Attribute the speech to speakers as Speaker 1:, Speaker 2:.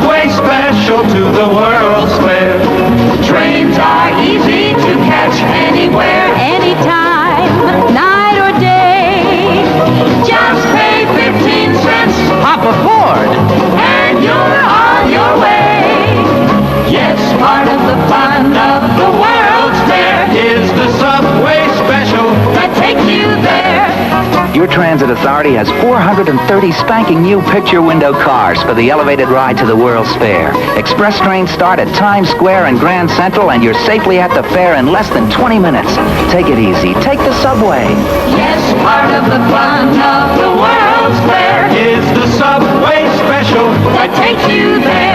Speaker 1: subway special to the World's Fair. Trains are easy to catch anywhere,
Speaker 2: Anytime, night or day.
Speaker 1: just pay 15 cents
Speaker 3: Hop aboard!
Speaker 1: and you're on your way. Yes, part of the fun of the World's Fair is the subway special that takes you there.
Speaker 3: Your transit authority has 430 spanking new picture window cars for the elevated ride to the World's Fair. Express trains start at Times Square and Grand Central, and you're safely at the fair in less than 20 minutes. Take it easy. Take the subway.
Speaker 1: Yes, part of the fun of the World's Fair is the subway special that takes you there.